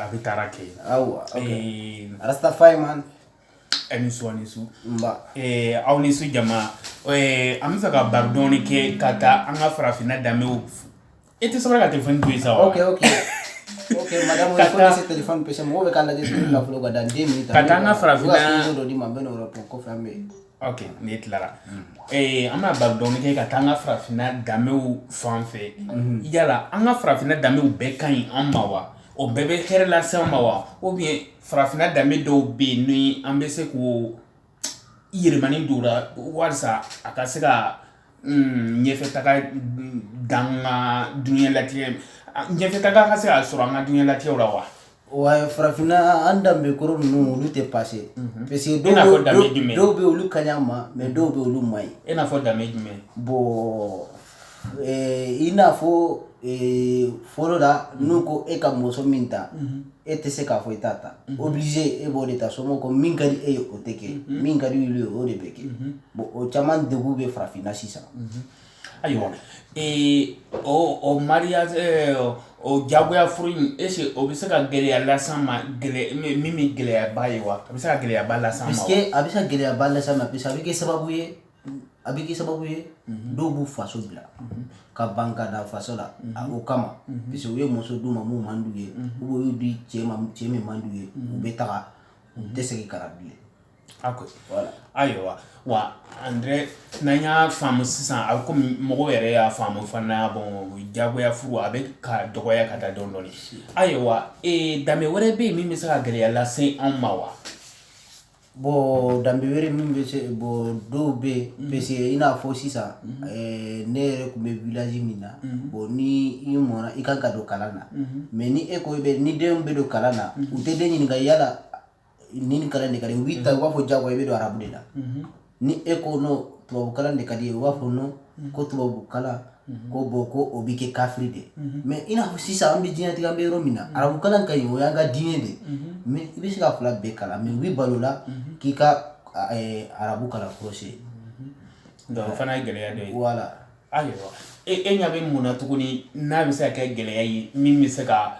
abitarake Rastafari man anisu aw ni su jama am fɛ ka bardoni kɛ ka taa an ka farafinna danbew e tɛ sɔrɔ ka téléphone to yen sa wa ok madame il faut laisser téléphone pese mɔgɔw bɛ k'a lajɛ sur la folo ka dan 2 minutes ka taa an ka farafinna dɔ di ma n bɛ n'o répond kɔfɛ an bɛ ok ne tilara an bɛna bardoni kɛ ka taa an ka farafinna danbew fan fɛ yala an ka farafinna danbew bɛɛ ka ɲi an ma wa o bɛɛ bɛ hɛrɛ lase an ma wa ou bien farafinna danbe dɔw bɛ yen ni an bɛ se k'o yɛlɛmani don la walasa a ka se ka ɲɛfɛ taga dan ka dunuya latigɛ ɲɛfɛ taga ka se ka sɔrɔ an ka dunuya latigɛw la wa. wa farafinna an danbe kɔrɔ ninnu olu tɛ passé parce que dɔw bɛ olu ka ɲi ma mais dɔw bɛ olu man ɲi. E n'a fɔ danbe jumɛn. bon i n'a fɔ fɔlɔ la n'u ko e ka muso min ta e tɛ se k'a fɔ i t'a ta obligé e b'o de ta somɔgɔw ko min ka di e ye o tɛ kɛ min ka di olu ye o de bɛ kɛ bon o caman degun bɛ farafinna sisan. ayiwa o mariage o jagoya furu in est ce que o bɛ se ka gɛlɛya las'an ma min bɛ gɛlɛyaba ye wa a bɛ se ka gɛlɛyaba las'an ma wa. parce que a bɛ se ka gɛlɛyaba las'an ma parce que a bɛ kɛ sababu ye dɔw b'u faso bila ka ban ka da faso la o kama parce que u ye muso d'u ma mun man d'u ye ou bien u y'u di cɛ min man d'u ye u bɛ taga u tɛ segin ka na bilen. voilà ayiwa wa André n'an y'a faamu sisan a bɛ komi mɔgɔw yɛrɛ y'a faamu fana bon jagoya furu a bɛ ka dɔgɔya ka taa dɔɔnin dɔɔnin ayiwa danbe wɛrɛ bɛ yen min bɛ se ka gɛlɛya lase anw ma wa. bon danbe wɛrɛ min bɛ se bon dɔw bɛ yen parce que i n'a fɔ sisan ne yɛrɛ tun bɛ village min na bon ni i mɔna i kan ka don kalan na mais ni e ko ni denw bɛ don kalan na u tɛ den ɲininka yala ni kalan de ka di u b'i ta u b'a fɔ jagoya i bɛ don arabu de la ni e ko no tubabu kalan de ka di ye u b'a fɔ no ko tubabu kalan ko bon ko o bɛ kɛ kafiri de mais i n'a fɔ sisan an bɛ diɲɛlatigɛ an bɛ yɔrɔ min na arabu kalan ka ɲi o y'an ka diinɛ de mais i bɛ se ka fila bɛɛ kalan mais u bɛ balo la k'i ka arabu kalan kɔlɔsi. donc o fana ye gɛlɛya dɔ ye. voilà ayiwa e ɲɛ bɛ mun na tuguni n'a bɛ se ka kɛ gɛlɛya ye min bɛ se ka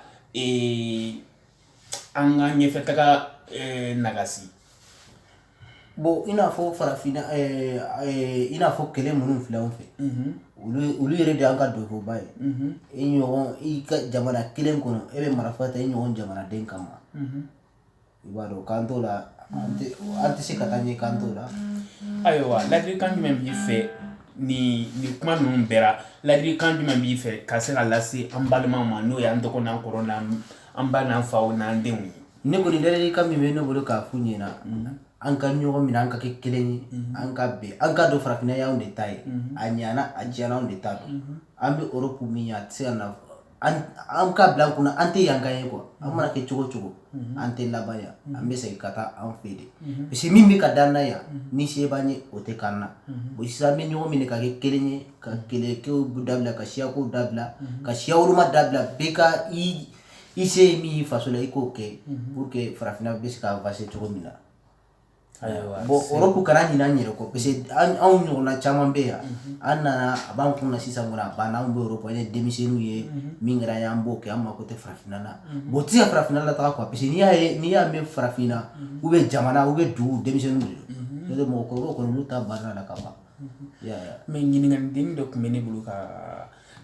an ka ɲɛfɛ taga nagasi. bon i n'a fɔ farafinna i n'a fɔ kɛlɛ minnu filɛ anw fɛ olu yɛrɛ de y'an ka dɔnkoba ye i ka jamana kelen kɔnɔ e bɛ marifa ta i ɲɔgɔn jamanaden kama i b'a dɔn k'an t'o la an tɛ se ka taa ɲɛ k'an t'o la. ayiwa ladilikan jumɛn b'i fɛ ni kuma ninnu bɛɛ la ladilikan jumɛn b'i fɛ ka se ka lase an balimaw ma n'o ye an dɔgɔ n'an kɔrɔ an ba n'an faw n'an denw ye. ne kɔni ladilikan min bɛ ne bolo k'a f'u ɲɛna an ka ɲɔgɔn minɛ an ka kɛ kelen ye an ka bɛn an ka don farafinna y'anw de ta ye a ɲana a diyana anw de ta don an bɛ Europe min ye a tɛ se ka na an ka bila an kunna an tɛ yankan ye quoi an mana kɛ cogo cogo an tɛ laban yan an bɛ segin ka taa an fɛ de parce que min bɛ ka d'an na yan ni se b'an ye o tɛ k'an na o sisan an bɛ ɲɔgɔn minɛ ka kɛ kelen ye ka kɛlɛkɛw dabila ka siyakow dabila ka siya woloma dabila bɛɛ ka i se ye min ye faso la i k'o kɛ pour que farafinna bɛ se ka avancer cogo min na. bon Europe kana ɲinɛ an yɛrɛ kɔ parce que anw ɲɔgɔnna caman bɛ yan an nana a b'an kun na sisan kɔni a banna anw bɛ Europe an ye denmisɛnninw ye min kɛra an b'o kɛ an mako tɛ farafinna na bon o tɛ se ka farafinna lataga quoi parce que n'i y'a mɛn farafinna ou bien jamana ou bien dugu denmisɛnninw de don n'o tɛ mɔgɔkɔrɔbaw kɔni olu ta banna la ka ban. mais ɲininkali dɔ tun bɛ ne bolo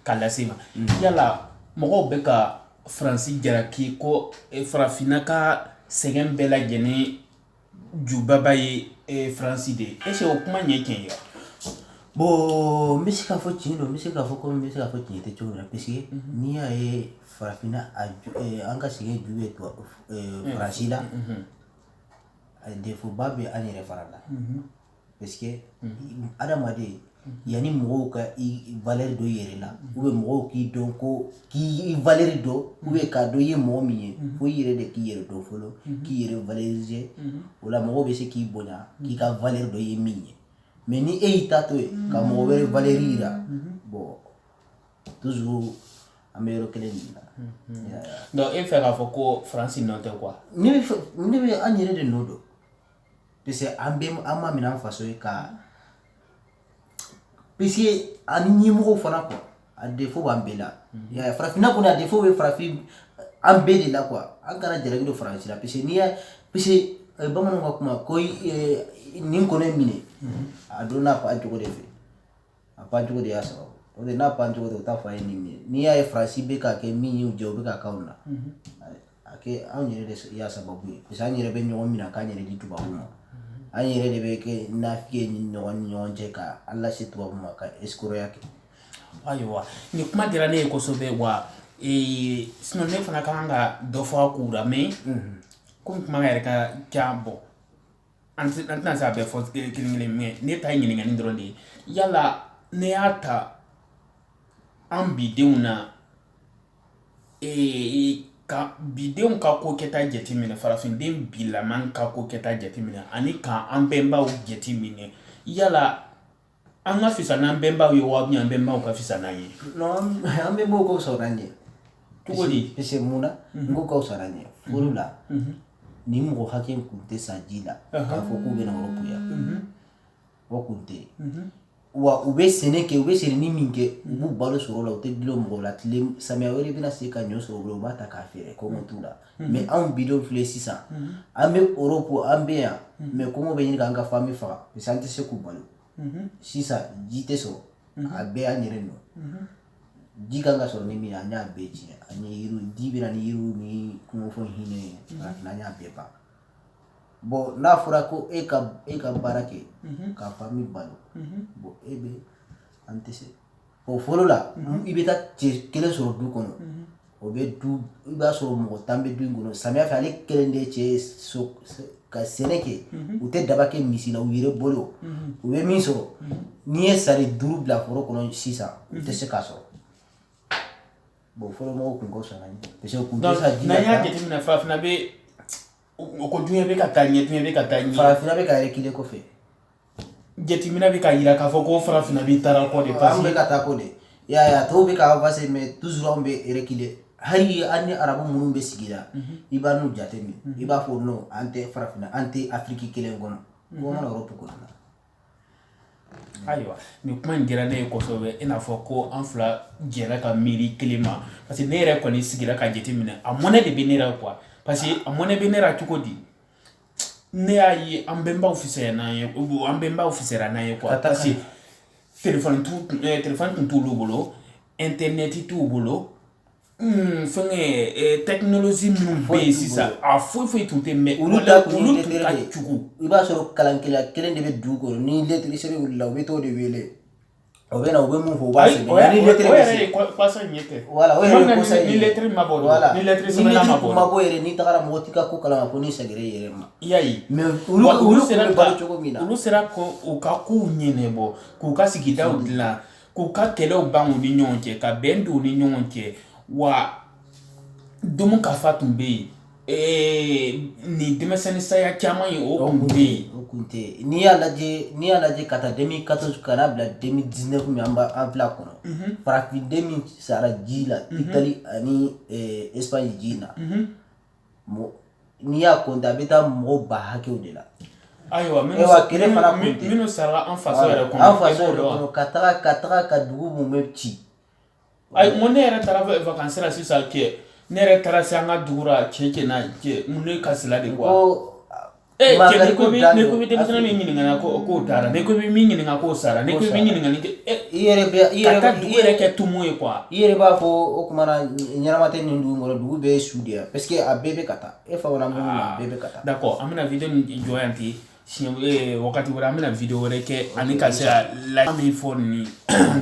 ka lase ma yala mɔgɔw bɛ ka Faransi jalaki ko farafinna ka sɛgɛn bɛɛ lajɛlen jubaba ye Faransi de ye est ce que o kuma ɲɛ tiɲɛ ye wa. bon n bɛ se k'a fɔ tiɲɛ don n bɛ se k'a fɔ ko n bɛ se k'a fɔ tiɲɛ tɛ cogo min na parce que n'i y'a ye farafinna an ka sɛgɛn ju ye Faransi la défaut ba bɛ an yɛrɛ fana la parce que adamaden yanni mɔgɔw ka i valeur dɔ i yɛrɛ la ou bien mɔgɔw k'i dɔn ko k'i valeur dɔn ou bien k'a dɔn i ye mɔgɔ min ye fo i yɛrɛ de k'i yɛrɛ dɔn fɔlɔ k'i yɛrɛ valoriser o la mɔgɔw bɛ se k'i bonya k'i ka valeur dɔn i ye min ye mais ni e y'i ta to yen ka mɔgɔ wɛrɛ valeur yira bon toujours an bɛ yɔrɔ kelen de la. donc e fɛ k'a fɔ ko Faransi nɔ tɛ quoi. ne bɛ an yɛrɛ de nɔ dɔn parce que an ma minɛ an faso ye ka parce que ani ɲɛmɔgɔw fana quoi a défaut b'an bɛɛ la farafinna kɔni a défaut bɛ farafin an bɛɛ de la quoi an kana jalaki don faransi la parce que bamananw ka kuma ko nin kɔnɔ ye minɛ a don n'a pan cogo de fɛ a pan cogo de y'a sababu o de n'a pan cogo de o t'a fɔ a ye nin minɛ n'i y'a ye faransi bɛ ka kɛ min y'u jɛ o bɛ ka k'anw na a kɛ anw yɛrɛ de y'a sababu ye parce que an yɛrɛ bɛ ɲɔgɔn minɛ k'an yɛrɛ di tubabuw ma an yɛrɛ de bɛ kɛ nafiki ni ɲɔgɔn cɛ ka an lase tubabuw ma ka escroqueya kɛ. Ayiwa ni kuma diyara ne ye kosɛbɛ wa sinon ne fana ka kan ka dɔ fɔ a kow la mais komi kuma yɛrɛ ka ca bɔ an tɛna se a bɛɛ fɔ kelen mais ne ta ye ɲininkali dɔrɔn de ye yala ne y'a ta an bidenw na ka bidenw ka ko kɛta jateminɛ farafiden bilaman ka ko kɛta jateminɛ ani ka an bɛnbaw jateminɛ yala an ka fisa n'an bɛnbaw ye wa bien an bɛnbaw ka fisa n'an ye. Non an bɛnbaw ka fisa n'an ye. Cogo di? Parce que mun na n ko ka fisa n'an ye furu la ni mɔgɔ hakɛ kun tɛ sa ji la k'a fɔ k'u bɛna Europe yan o kun tɛ yen wa u bɛ sɛnɛ kɛ u bɛ sɛnɛ ni min kɛ u b'u balo sɔrɔ o la u tɛ gulon mɔgɔw la tile samiya wɛrɛ bɛna se ka ɲɔ sɔrɔ u bolo u b'a ta k'a feere kɔngɔ t'u la mais anw bidenw filɛ sisan an bɛ Europe an bɛ yan mais kɔngɔ bɛ ɲini k'an ka famille faga parce que an tɛ se k'u balo sisan ji tɛ sɔrɔ a bɛɛ y'an yɛrɛ nɔ ji kan ka sɔrɔ ni min ye an y'a bɛɛ tiɲɛ an ye yiriw ji bɛ na ni yiriw ni kungofɛnw hinɛ ye an y'a bɛɛ ban bon n'a fɔra ko e ka baara kɛ ka famille balo bon e bɛ an tɛ se o fɔlɔ la i bɛ taa cɛ kelen sɔrɔ du kɔnɔ o bɛ du i b'a sɔrɔ mɔgɔ 10 bɛ du in kɔnɔ samiya fɛ ale kelen de cɛ so ka sɛnɛ kɛ u tɛ daba kɛ misi la u yɛrɛ bolo u bɛ min sɔrɔ n'i ye sari 5 bila foro kɔnɔ sisan u tɛ se k'a sɔrɔ bon fɔlɔ mɔgɔw kun ka fisa n'an ye parce que u kun tɛ sa ji la n'an y'a jateminɛ farafinna bɛ ko diɲɛ bɛ ka taa ɲɛ diɲɛ bɛ ka taa ɲɛ farafinna bɛ ka reculer kɔfɛ jateminɛ bɛ ka yira k'a fɔ ko farafinna bɛ taara kɔ de parce an bɛ ka taa kɔ de y'a ye a tɔw bɛ ka avancer mais toujours anw bɛ reculer hali an ni arabu minnu bɛ sigi la i b'a n'u jateminɛ i b'a fɔ non an tɛ farafinna an tɛ Afrique kelen kɔnɔ ko an ka Europe kɔnɔ. Ayiwa nin kuma in diyara ne ye kosɛbɛ i n'a fɔ ko an fila jɛra ka miiri kelen ma parce que ne yɛrɛ kɔni sigira ka jateminɛ a mɔnɛ de bɛ ne la quoi parce que a mɔnɛ bɛ ne la cogo di ne y'a ye an bɛnbaw fisaya n'an ye an bɛnbaw fisayara n'an ye quoi parce que téléphone tun t'olu bolo internet t'u bolo fɛngɛ technologie minnu bɛ yen sisan a foyi tun tɛ mais olu tun ka jugu i b'a sɔrɔ kalankɛla kelen de bɛ du kɔnɔ ni lettre sɛbɛn wulila u bɛ t'o de wele o bɛ na u bɛ mun fɔ u b'a sɛbɛn o yɛrɛ ye kɔsa ɲɛ tɛ voilà o yɛrɛ ye kɔsa ye ni lettre ma bɔ ni lettre sɛbɛnna ma bɔ ma bɔ yɛrɛ n'i tagara mɔgɔ t'i ka ko kalama ko ni sɛgɛrɛ yɛrɛ ma i y'a ye mais olu sera balo cogo min na olu sera k'u ka kow ɲɛnɛbɔ k'u ka sigidaw dilan k'u ka kɛlɛw ban u ni ɲɔgɔn cɛ ka bɛn don u ni ɲɔgɔn cɛ wa domo ka fa tun bɛ yen ni denmisɛnnin saya caman ye o tun bɛ yen o tun tɛ yen n'i y'a lajɛ ka taa 2014 ka n'a bila 2019 min an filɛ a kɔnɔ farafin min sara ji la Italie ani Espagne ji la n'i y'a compter a bɛ taa mɔgɔw ba hakɛw de la. Ayiwa minnu sara an faso yɛrɛ kɔnɔ ka taga ka dugu mun bɛ ci. Ayi mun ne yɛrɛ taara vacances la sisan kɛ ne yɛrɛ taara se an ka dugu la cɛ n'a cɛ mun ne kasila de quoi cɛ ne ko bɛ denmisɛnnin min ɲininka k'o taara ne ko bɛ min ɲininka k'o sara ne ko bɛ ɲininkali kɛ ka taa dugu yɛrɛ kɛ tumu ye quoi i yɛrɛ b'a fɔ o tuma na ɲɛnama tɛ nin dugu kɔnɔ dugu bɛɛ ye su de ye parce que a bɛɛ bɛ ka taa e fa wala mun na a bɛɛ bɛ ka taa. D'accord an bɛna video nin jɔ yan ten wagati wɛrɛ an bɛna video wɛrɛ kɛ ani ka se ka la min fɔ nin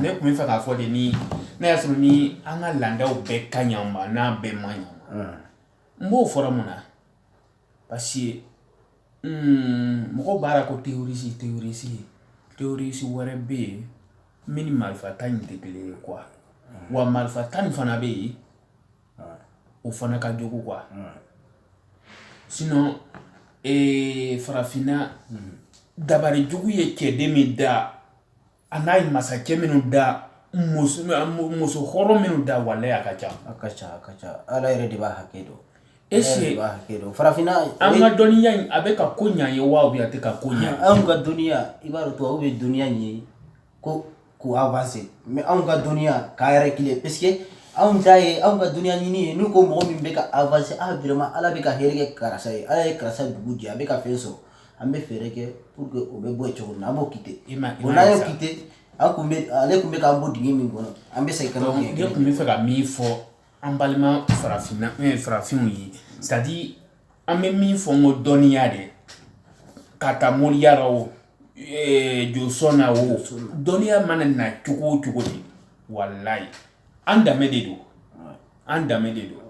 ne tun bɛ fɛ k'a fɔ de ni ne y'a sɔrɔ ni an ka laadaw bɛɛ ka ɲi ma n'a bɛɛ ma ɲi n b'o fɔra mun na parce que mɔgɔw b'a la ko terroriste wɛrɛ bɛ yen min ni marifa ta in tɛ kelen ye quoi wa marifa ta nin fana bɛ yen o fana ka jugu quoi sinon farafinna dabari jugu ye cɛden min da a n'a ye masakɛ minnu da muso hɔrɔn minnu da walayi a ka ca ala yɛrɛ de b'a hakɛ dɔn est-ce que farafinna an ka dɔnniya in a bɛ ka ko ɲɛ ye wa ou bien a tɛ ka ko ɲɛ anw ka dɔnniya i b'a dɔn tubabuw bɛ dɔnniya ɲɛ ko avancer mais anw ka dɔnniya k'a reculer parce que anw ta ye anw ka duniya ɲini ye n'u ko mɔgɔ min bɛ ka avancer vraiment ala bɛ ka hɛrɛ kɛ karasa ye ala ye karasa dugu jɛ a bɛ ka fɛn sɔrɔ an bɛ fɛɛrɛ kɛ pour que o bɛ bɔ yen cogo min na an b'o kite bon n'an y'o kite ale tun bɛ k'an bɔ dingɛ min kɔnɔ an bɛ segin ka n'o kɛ. Ne tun bɛ fɛ ka min fɔ an balima farafinw ye c'est à dire an bɛ min fɔ n ko dɔnniya de ka taa moriya la o jɔsɔn na o dɔnniya mana na cogo o cogo de walayi an danbe de don an danbe de don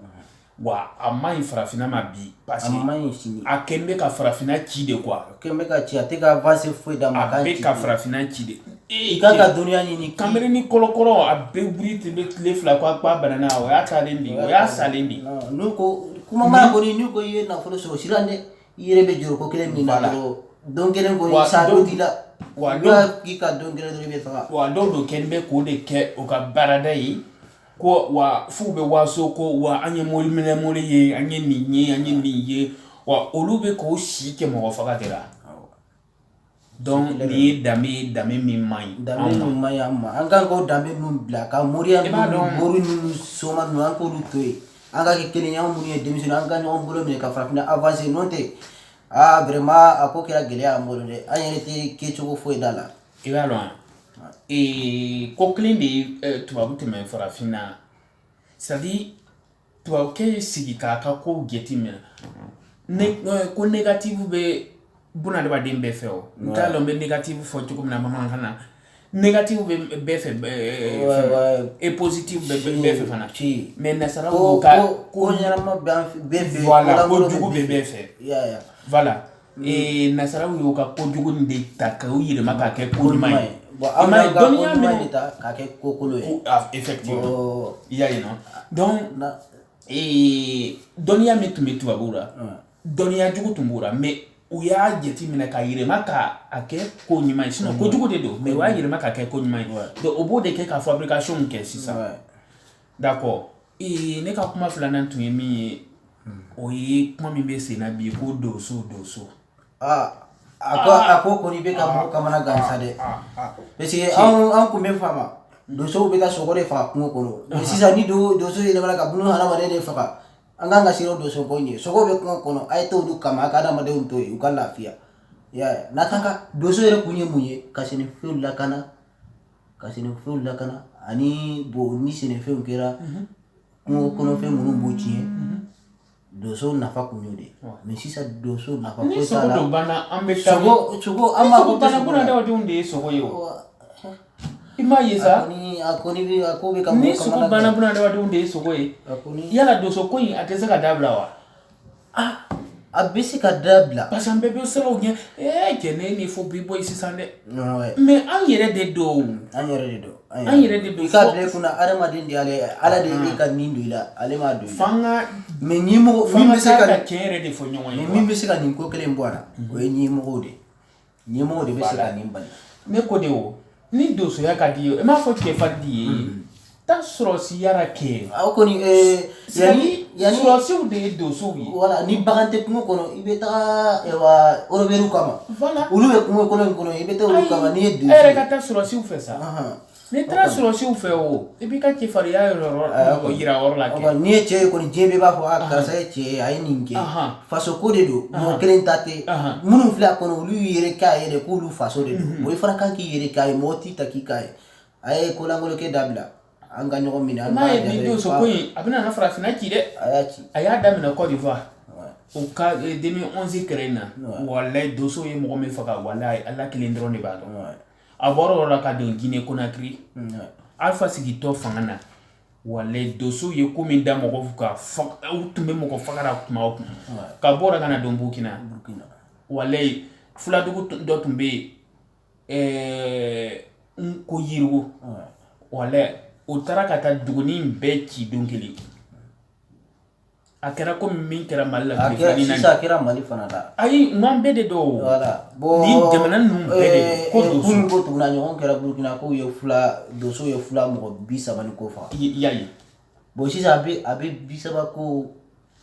wa a ma ɲi farafinna ma bi parce que a kɛn bɛ ka farafinna ci de quoi a kɛn bɛ ka ci a tɛ ka avancer foyi d'a ma a bɛ ka farafinna ci de i kan ka dɔnniya ɲini kanbere ni kɔlɔkɔlɔ a bɛ wuli ten bɛ tile fila ko a banana o y'a taalen de o y'a salen de n'u ko kuma mana kɔni n'u ko i ye nafolo sɔrɔ siran dɛ i yɛrɛ bɛ jɔrɔ ko kelen min na dɔrɔn don kelen kɔni sa dɔ t'i la wa k'i ka don kelen dɔrɔn i bɛ faga wa dɔw dɔ kɛn bɛ k'o de kɛ o ka baarada ye ko wa f'u bɛ waso ko wa an ye mori ye an ye nin ye an ye nin ye wa olu bɛ k'o si kɛ mɔgɔ faga de la donc nin ye danbe min man ɲi danbe min man ɲi an ma an kan k'o danbe ninnu bila ka moriya ninnu mori ninnu soma ninnu an k'olu to yen an ka kɛ kelen ye an minnu ye denmisɛnnin an ka ɲɔgɔn bolo minɛ ka farafinna avancer n'o tɛ vraiment a ko kɛra gɛlɛya an bolo dɛ an yɛrɛ tɛ kɛcogo foyi da la i b'a dɔn ko kelen de ye tubabu tɛmɛ farafinna c'est à dire tubabukɛ sigi k'a ka kow jateminɛ ko négatif bɛ bunadamaden bɛɛ fɛ o n t'a dɔn n bɛ négatif fɔ cogo min na bamanankan na négatif bɛ bɛɛ fɛ et positif bɛɛ fɛ fana mais nasaraw ka ko ɲɛnama bɛɛ fɛ voilà ko jugu bɛ bɛɛ fɛ voilà nasaraw y'o ka kojugu nin de ta k'o yɛlɛma k'a kɛ ko ɲuman ye an bɛ dɔnniya minɛ ta k'a kɛ ko kolon ye effectivement i y'a ye non donc dɔnniya min tun bɛ tubabuw la dɔnniya jugu tun b'o la mais u y'a jateminɛ ka yɛlɛma k'a kɛ ko ɲuman ye sinon kojugu de don mais u y'a yɛlɛma k'a kɛ ko ɲuman ye donc o b'o de kɛ ka fabrication kɛ sisan d'accord ne ka kuma filanan tun ye min ye o ye kuma min bɛ sen na bi ko doso a ko kɔni bɛ ka mɔgɔ kamana gan sa dɛ parce que an kun bɛ fama dosow bɛ taa sogo de faga kungo kɔnɔ mais sisan ni doso yɛlɛmana ka buna hadamaden de faga an kan ka siran doso ko ɲɛ sogo bɛ kungo kɔnɔ a ye to olu kama a ka hadamadenw to yen u ka lafiya n'a kan ka doso yɛrɛ kun ye mun ye ka sɛnɛfɛnw lakana ani bon ni sɛnɛfɛnw kɛra kungo kɔnɔfɛn minnu b'o tiɲɛ doso nafa kun y'o de mais sisan doso nafa foyi t'a la. Ni sogo banna an bɛ taa sogo an mako tɛ sogo la. Bunadamadenw de ye sogo ye o. I m'a ye sa. A ko bɛ ka ni sogo banna bunadamadenw de ye sogo ye. Yala doso ko in a tɛ se ka dabila wa? A bɛ se ka dabila. Parce que an bɛɛ bɛ siraw ɲɛ cɛ ne ni fo bi bɔ yen sisan dɛ. mais an yɛrɛ de don. An yɛrɛ de don. An yɛrɛ de don. I ka bila i kunna adamaden de y'ale ala de ye ka nin don i la ale m'a don i la. Fanga mais ɲɛmɔgɔ min bɛ se ka tiɲɛ yɛrɛ de fɔ ɲɔgɔn ye. min bɛ se ka nin ko kelen bɔ a la o ye ɲɛmɔgɔw de ɲɛmɔgɔ de bɛ se ka nin bali. ne ko de o ni dosoya ka di ye i m'a fɔ cɛ fa di ye t'a sɔrɔ si yara kɛ. aw kɔni yanni sɔrɔsiw de ye dosow ye. voilà ni bagan tɛ kungo kɔnɔ i bɛ taga orobɛriw kama. voilà olu bɛ kungo kolon in kɔnɔ i bɛ taa olu kama n'i ye doso ye. e yɛrɛ ka taa sɔrɔsiw fɛ sa. n'i taara sɔrɔsiw fɛ o i b'i ka cɛfarinya yira yɔrɔ la kɛ. n'i ye cɛ ye kɔni diɲɛ bɛɛ b'a fɔ karisa ye cɛ ye a ye nin kɛ faso ko de don mɔgɔ kelen ta tɛ minnu filɛ a kɔnɔ olu y'u yɛrɛ k'a ye de k'olu faso de don i fana kan k'i yɛrɛ k'a ye mɔgɔ t'i ta k'i k'a ye a ye kolankolon kɛ dabila an ka ɲɔgɔn minɛ. n'a ye nin doso ko in a bɛna na farafinna ci dɛ. a y'a ci. a y'a daminɛ Côte d'Ivoire o ka 2011 kɛra in na walayi doso ye mɔgɔ min faga walayi ala kelen dɔrɔn de b'a dɔn. a bɔra o la ka don Guinée Conakry Alpha sigitɔ fanga na walayi doso ye ko min da mɔgɔw kan u tun bɛ mɔgɔ faga la kuma o kuma ka bɔ o la ka na don Burkina walayi fuladugu dɔ tun bɛ yen ko Yiriwo walayi o taara ka taa dugunin bɛɛ ci don kelen a kɛra komi min kɛra Mali la sisan a kɛra Mali fana la. ayi n'an bɛɛ de don ni jamana ninnu bɛɛ de ko doso kunun ko tuguna ɲɔgɔn kɛra Burkina ko doso ye fula mɔgɔ 30 ni ko faga. i y'a ye. bon sisan a bɛ 30 ko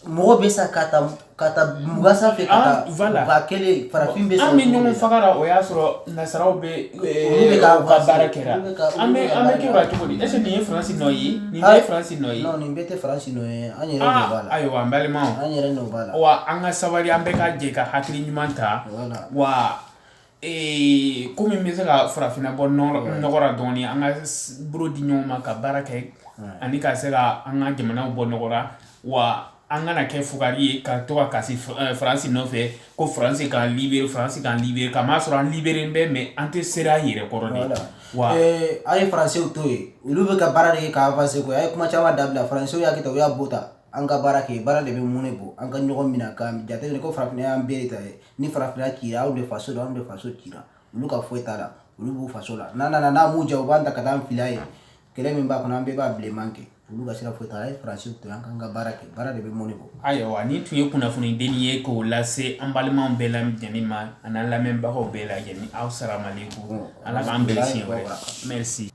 mɔgɔ bɛ sa ka taa mugan sanfɛ ka taa voilà. ba kelen farafin bɛ sa an bɛ ɲɔgɔn fagara o y'a sɔrɔ nasaraw bɛ ka baara kɛra an bɛ kɛ o cogo di est ce que nin ye faransi nɔ ye nin bɛɛ ye faransi nɔ ye non nin bɛɛ tɛ faransi nɔ ye an yɛrɛ nɔ b'a la ayiwa n balimaw an yɛrɛ nɔ b'a la wa an ka sabali an bɛɛ ka jɛ ka hakili ɲuman ta wa komi n bɛ se ka farafinna bɔ nɔgɔra dɔɔni an ka bolo di ɲɔgɔn ma ka baara kɛ ani ka se ka an ka jamanaw bɔ nɔgɔra wa an kana kɛ fugari ye ka to ka kasi faransi nɔfɛ ko faransi k'an libere ka m'a sɔrɔ an libere bɛ mɛ an tɛ sera an yɛrɛ kɔrɔ de wa an ye faransiw to yen olu bɛ ka baara de kɛ ka avancer koyi a ye kuma caman dabila faransiw y'a kɛ tan u y'a bɔ tan an ka baara kɛ baara de bɛ mun de bɔ an ka ɲɔgɔn minɛ ka jateminɛ ko farafinna y'an bɛɛ de ta ye ni farafinna cira anw de faso don anw de faso cira olu ka foyi t'a la olu b'u faso la n'a nana n'a m'u ja u b'an ta ka taa an fili a ye kɛlɛ min b'a kɔnɔ an bɛɛ b'a bilenman kɛ olu ka sira foyi t'a la a ye faransiw to an k'an ka baara kɛ baara de bɛ mun de bɔ ayiwa nin tun ye kunnafoni denni ye k'o lase an balimaw bɛɛ lajɛlen ma ani an lamɛnbagaw bɛɛ lajɛlen aw salamalekum ala k'an bɛn siɲɛ wɛrɛ merci